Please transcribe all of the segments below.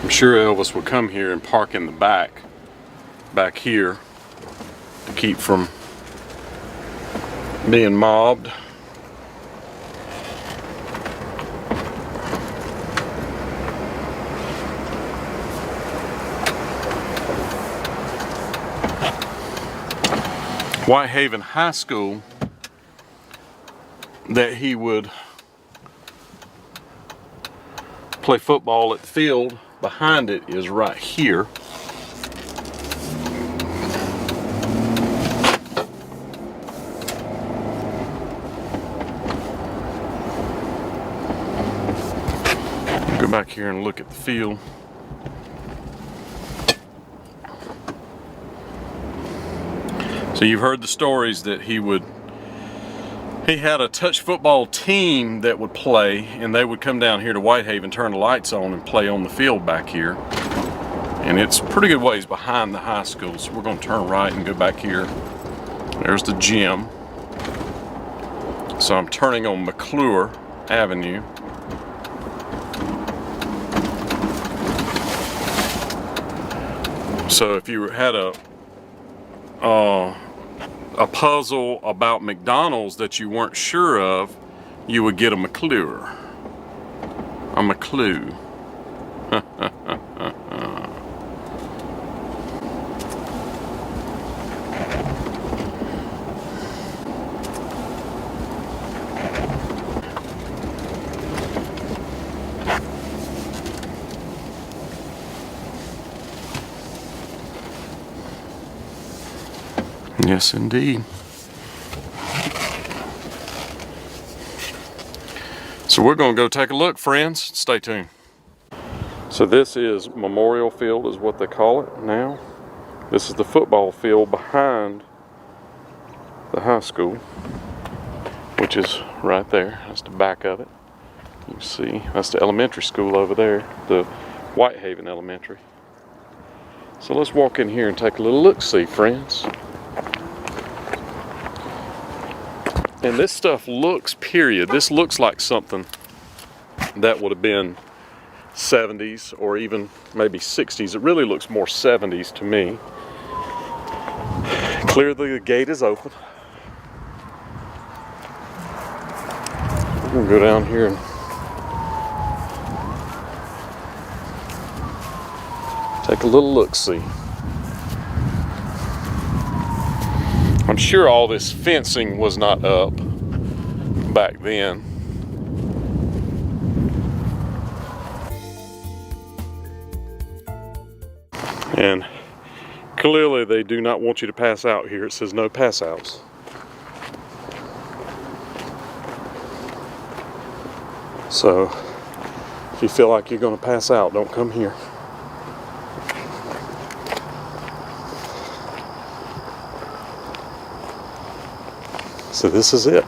I'm sure Elvis would come here and park in the back here, to keep from being mobbed. Whitehaven High School that he would play football at the field behind it is right here. Go back here and look at the field. So you've heard the stories that he had a touch football team that would play, and they would come down here to Whitehaven, turn the lights on, and play on the field back here. And it's pretty good ways behind the high school, so we're going to turn right and go back here. There's the gym. So I'm turning on McClure Avenue. So if you had a puzzle about McDonald's that you weren't sure of, you would get a McClure. A McClue. Yes, indeed. So we're going to go take a look, friends. Stay tuned. So this is Memorial Field, is what they call it now. This is the football field behind the high school, which is right there. That's the back of it. You can see that's the elementary school over there, the Whitehaven Elementary. So let's walk in here and take a little look-see, friends. And this stuff looks, this looks like something that would have been 70s or even maybe 60s. It really looks more 70s to me. Clearly the gate is open. We're going to go down here and take a little look-see. I'm sure all this fencing was not up back then. And clearly they do not want you to pass out here. It says no pass outs. So if you feel like you're going to pass out, don't come here. So this is it.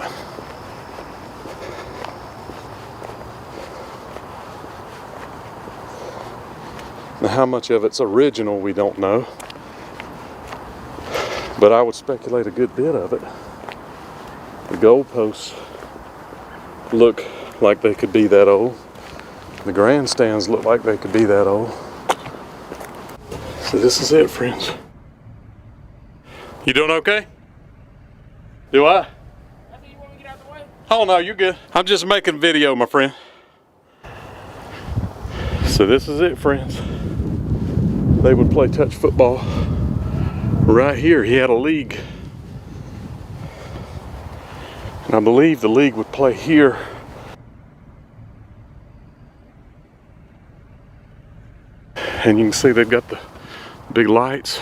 Now how much of it's original we don't know, but I would speculate a good bit of it. The goalposts look like they could be that old. The grandstands look like they could be that old. So this is it, friends. You doing okay? Do I? Oh no, you're good. I'm just making video, my friend. So this is it, friends. They would play touch football right here. He had a league. And I believe the league would play here. And you can see they've got the big lights.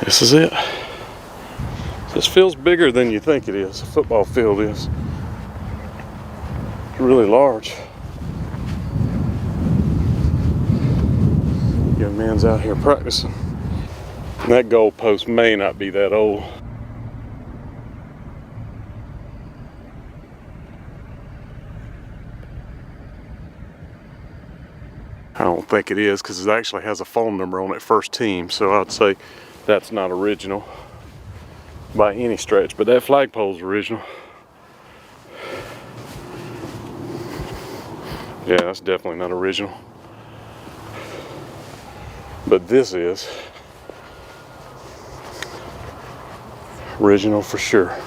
This is it. This feels bigger than you think it is. The football field is. It's really large. Young man's out here practicing. And that goalpost may not be that old. I don't think it is, because it actually has a phone number on it, first team, so I'd say that's not original by any stretch, but that flagpole's original. Yeah, that's definitely not original. But this is original for sure.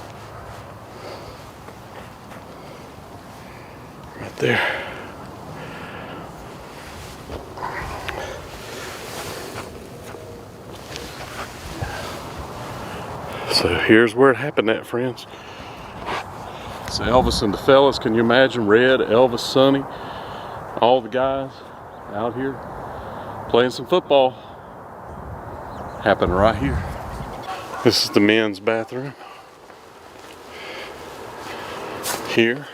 Right there. So here's where it happened at, friends. It's Elvis and the fellas. Can you imagine? Red, Elvis, Sonny, all the guys out here playing some football. Happened right here. This is the men's bathroom. Here.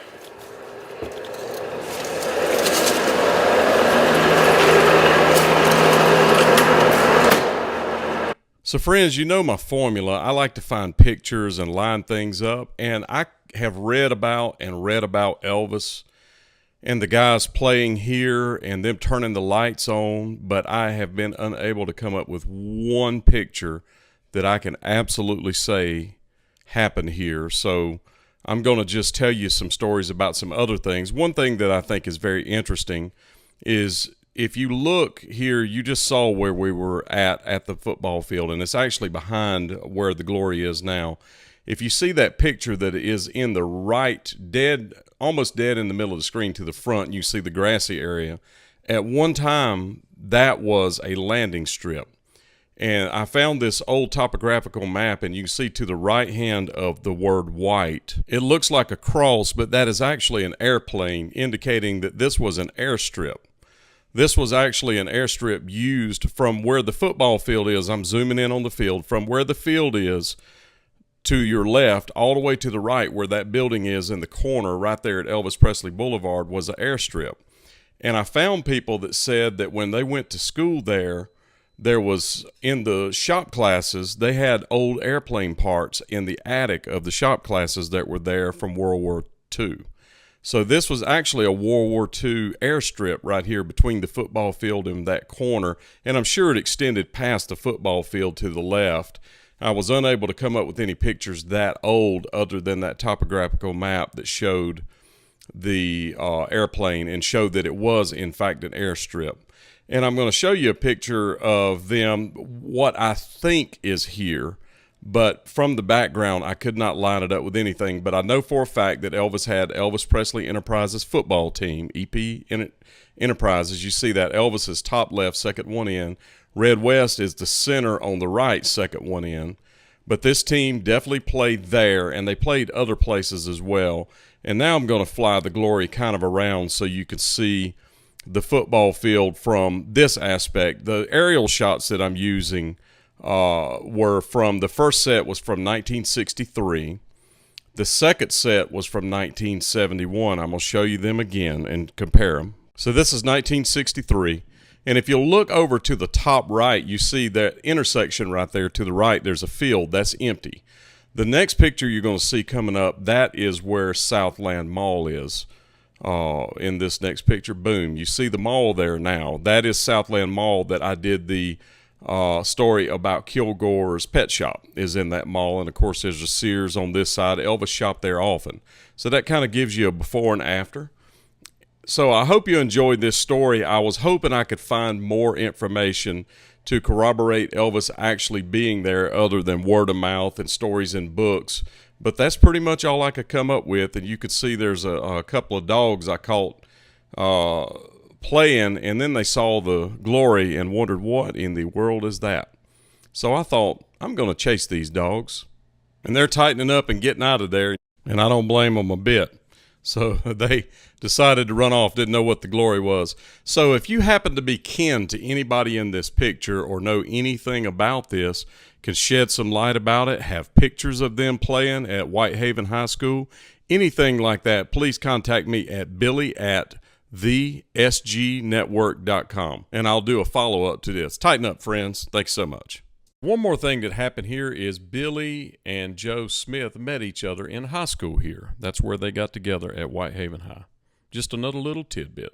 So friends, you know my formula. I like to find pictures and line things up, and I have read about Elvis and the guys playing here and them turning the lights on, but I have been unable to come up with one picture that I can absolutely say happened here. So I'm going to just tell you some stories about some other things. One thing that I think is very interesting is, if you look here, you just saw where we were at the football field, and it's actually behind where the glory is now. If you see that picture that is in the right, almost dead in the middle of the screen to the front, you see the grassy area. At one time, that was a landing strip. And I found this old topographical map, and you can see to the right hand of the word white, it looks like a cross, but that is actually an airplane, indicating that this was an airstrip. This was actually an airstrip used from where the football field is. I'm zooming in on the field. From where the field is to your left, all the way to the right, where that building is in the corner right there at Elvis Presley Boulevard, was an airstrip. And I found people that said that when they went to school there was, in the shop classes, they had old airplane parts in the attic of the shop classes that were there from World War II. So this was actually a World War II airstrip right here between the football field and that corner, and I'm sure it extended past the football field to the left. I was unable to come up with any pictures that old other than that topographical map that showed the airplane and showed that it was, in fact, an airstrip. And I'm going to show you a picture of them, what I think is here. But from the background, I could not line it up with anything. But I know for a fact that Elvis had Elvis Presley Enterprises football team, EP Enterprises. You see that Elvis is top left, second one in. Red West is the center on the right, second one in. But this team definitely played there, and they played other places as well. And now I'm going to fly the glory kind of around so you can see the football field from this aspect. The aerial shots that I'm using were from, the first set was from 1963. The second set was from 1971. I'm going to show you them again and compare them. So this is 1963. And if you'll look over to the top right, you see that intersection right there to the right, there's a field that's empty. The next picture you're going to see coming up, that is where Southland Mall is. In this next picture, boom, you see the mall there now. That is Southland Mall that I did the story about. Kilgore's Pet Shop is in that mall, and of course there's a Sears on this side. Elvis shopped there often. So that kind of gives you a before and after. So I hope you enjoyed this story. I was hoping I could find more information to corroborate Elvis actually being there other than word of mouth and stories in books. But that's pretty much all I could come up with. And you could see there's a couple of dogs I caught playing, and then they saw the glory and wondered, what in the world is that? So I thought, I'm going to chase these dogs. And they're tightening up and getting out of there, and I don't blame them a bit. So they decided to run off, didn't know what the glory was. So if you happen to be kin to anybody in this picture or know anything about this, can shed some light about it, have pictures of them playing at Whitehaven High School, anything like that, please contact me at billy@thesgnetwork.com, and I'll do a follow-up to this. Tighten up, friends. Thanks so much. One more thing that happened here is Billy and Joe Smith met each other in high school here. That's where they got together at Whitehaven High. Just another little tidbit.